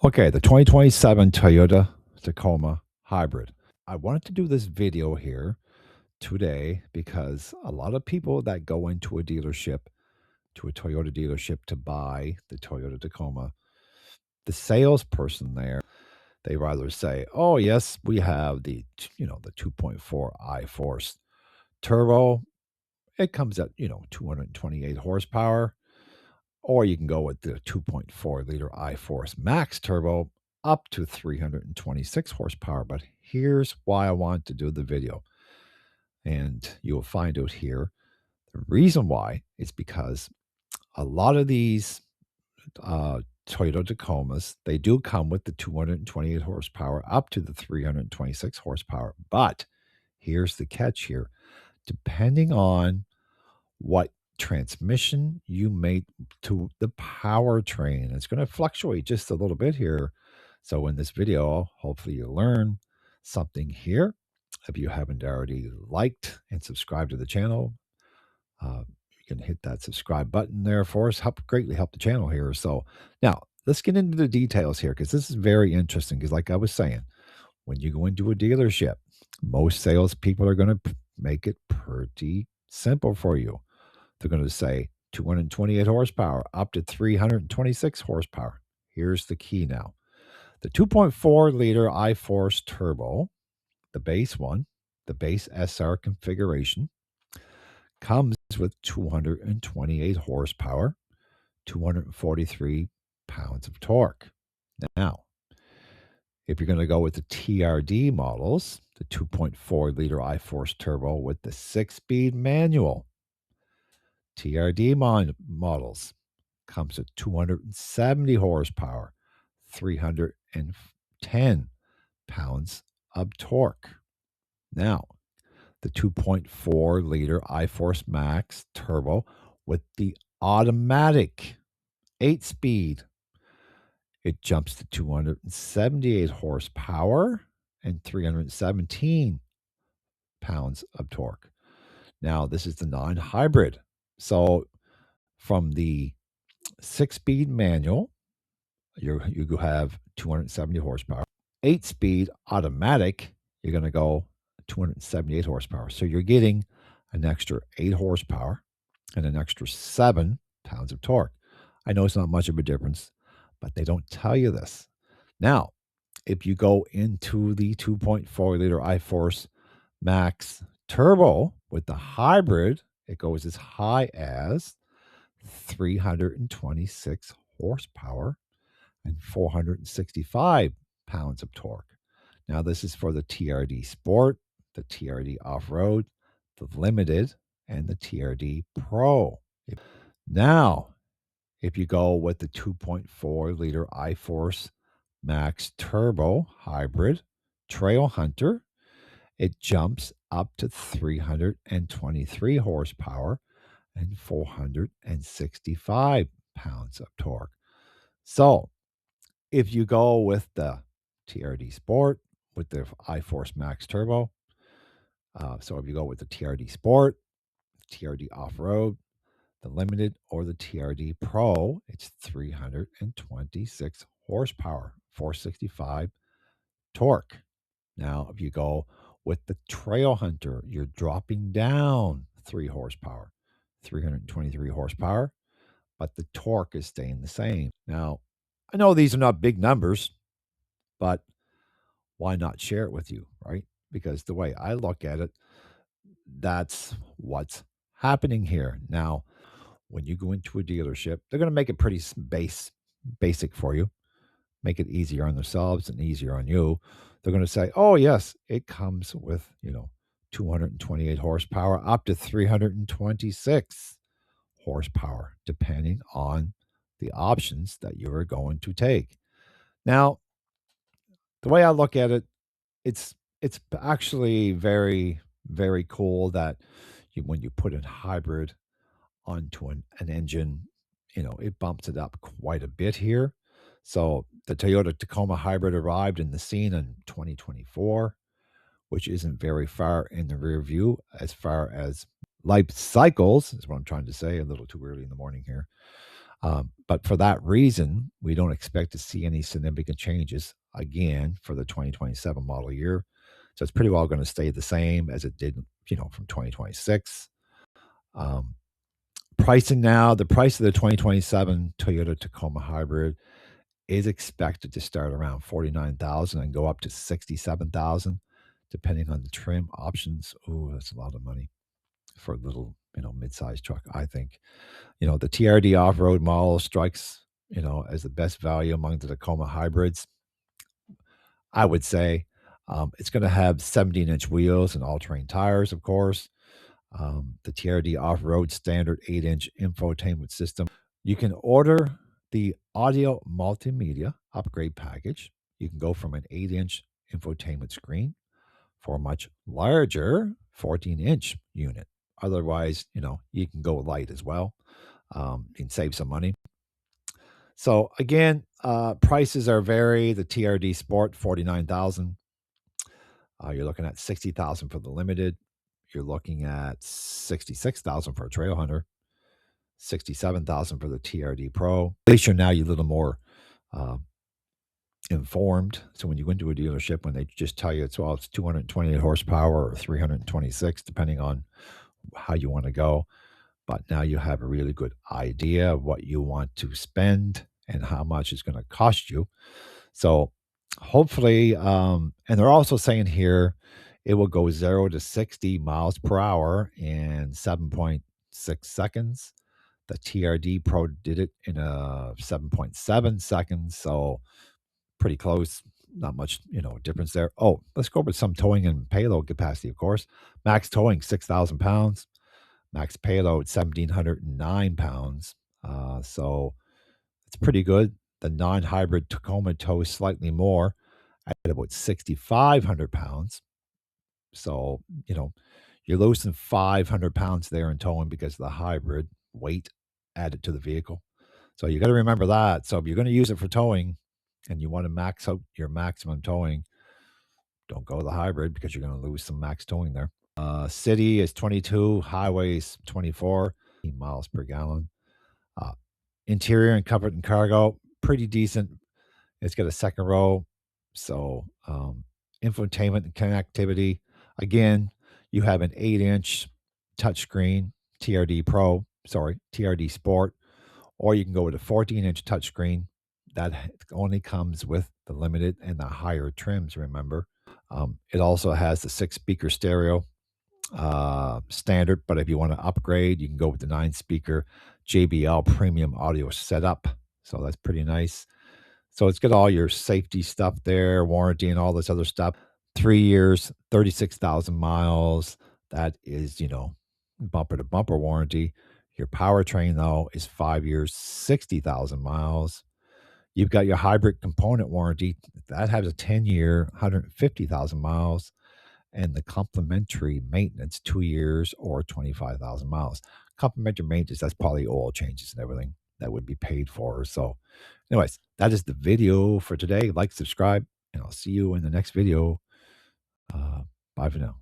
Okay, the 2027 Toyota Tacoma Hybrid. I wanted to do this video here today because a lot of people that go into a dealership, to a Toyota dealership to buy the Toyota Tacoma, the salesperson there, they rather say, "Oh, yes, we have the 2.4 I-Force turbo. It comes at, 228 horsepower." Or you can go with the 2.4 liter I-Force Max Turbo up to 326 horsepower. But here's why I want to do the video. And you'll find out here. The reason why is because a lot of these Toyota Tacomas, they do come with the 228 horsepower up to the 326 horsepower. But here's the catch here. Depending on what transmission you made to the powertrain. It's going to fluctuate just a little bit here. So in this video, hopefully you learn something here. If you haven't already liked and subscribed to the channel, you can hit that subscribe button there for us. Greatly help the channel here. So now let's get into the details here because this is very interesting. Because like I was saying, when you go into a dealership, most salespeople are going to make it pretty simple for you. They're going to say 228 horsepower up to 326 horsepower. Here's the key now. The 2.4 liter I-Force turbo, the base one, the base SR configuration, comes with 228 horsepower, 243 pounds of torque. Now, if you're going to go with the TRD models, the 2.4 liter I-Force turbo with the 6-speed manual, TRD models comes at 270 horsepower, 310 pounds of torque. Now, the 2.4 liter I-Force Max turbo with the automatic 8-speed, it jumps to 278 horsepower and 317 pounds of torque. Now, this is the non-hybrid. So from the 6-speed manual, you have 270 horsepower. 8-speed automatic, you're going to go 278 horsepower. So you're getting an extra 8 horsepower and an extra 7 pounds of torque. I know it's not much of a difference, but they don't tell you this. Now, if you go into the 2.4 liter I-Force Max Turbo with the hybrid, it goes as high as 326 horsepower and 465 pounds of torque. Now, this is for the TRD Sport, the TRD Off-Road, the Limited, and the TRD Pro. Now, if you go with the 2.4 liter I-Force Max Turbo Hybrid Trail Hunter, it jumps up to 323 horsepower and 465 pounds of torque. So if you go with the TRD Sport with the I-Force Max Turbo, so if you go with the TRD Sport, TRD Off-Road, the Limited, or the TRD Pro, it's 326 horsepower, 465 torque. Now, if you go with the Trail Hunter, you're dropping down 3 horsepower, 323 horsepower, but the torque is staying the same. Now, I know these are not big numbers, but why not share it with you, right? Because the way I look at it, that's what's happening here. Now, when you go into a dealership, they're going to make it pretty basic for you, make it easier on themselves and easier on you. They're going to say, "Oh, yes, it comes with, 228 horsepower up to 326 horsepower, depending on the options that you are going to take." Now, the way I look at it, it's actually very, very cool that when you put in hybrid onto an engine, it bumps it up quite a bit here. So the Toyota Tacoma Hybrid arrived in the scene in 2024, which isn't very far in the rear view as far as life cycles, is what I'm trying to say. A little too early in the morning here. But for that reason, we don't expect to see any significant changes again for the 2027 model year. So it's pretty well going to stay the same as it did, from 2026. Um, Pricing now, the price of the 2027 Toyota Tacoma Hybrid is expected to start around 49,000 and go up to 67,000, depending on the trim options. Oh, that's a lot of money for a little, mid-sized truck, I think. The TRD off-road model strikes, as the best value among the Tacoma hybrids. I would say it's going to have 17-inch wheels and all-terrain tires, of course. The TRD off-road standard 8-inch infotainment system. You can order the audio multimedia upgrade package. You can go from an 8-inch infotainment screen for a much larger 14-inch unit. Otherwise, you can go light as well. You can save some money. So again, prices are vary. The TRD Sport 49,000. You're looking at 60,000 for the limited. You're looking at 66,000 for a trail hunter. 67,000 for the TRD Pro. At least you're a little more uh, informed. So when you go into a dealership, when they just tell you it's 228 horsepower or 326, depending on how you want to go. But now you have a really good idea of what you want to spend and how much it's going to cost you. So hopefully, and they're also saying here it will go 0 to 60 miles per hour in 7.6 seconds. The TRD Pro did it in 7.7 seconds, so pretty close. Not much, difference there. Oh, let's go over some towing and payload capacity, of course. Max towing, 6,000 pounds. Max payload, 1,709 pounds. So it's pretty good. The non-hybrid Tacoma tows slightly more at about 6,500 pounds. So, you're losing 500 pounds there in towing because of the hybrid weight added to the vehicle. So you got to remember that. So if you're going to use it for towing and you want to max out your maximum towing, don't go the hybrid because you're going to lose some max towing there. City is 22, highway is 24 miles per gallon. Uh, Interior and comfort and cargo, pretty decent. It's got a second row. So infotainment and connectivity. Again, you have an 8-inch touchscreen TRD Sport, or you can go with a 14-inch touchscreen. That only comes with the limited and the higher trims, remember. It also has the 6-speaker stereo standard, but if you want to upgrade, you can go with the 9-speaker JBL premium audio setup. So that's pretty nice. So it's got all your safety stuff there, warranty and all this other stuff. 3 years, 36,000 miles. That is, bumper to bumper warranty. Your powertrain, though, is 5 years, 60,000 miles. You've got your hybrid component warranty. That has a 10-year, 150,000 miles. And the complimentary maintenance, 2 years or 25,000 miles. Complimentary maintenance, that's probably oil changes and everything that would be paid for. So, anyways, that is the video for today. Like, subscribe, and I'll see you in the next video. Bye for now.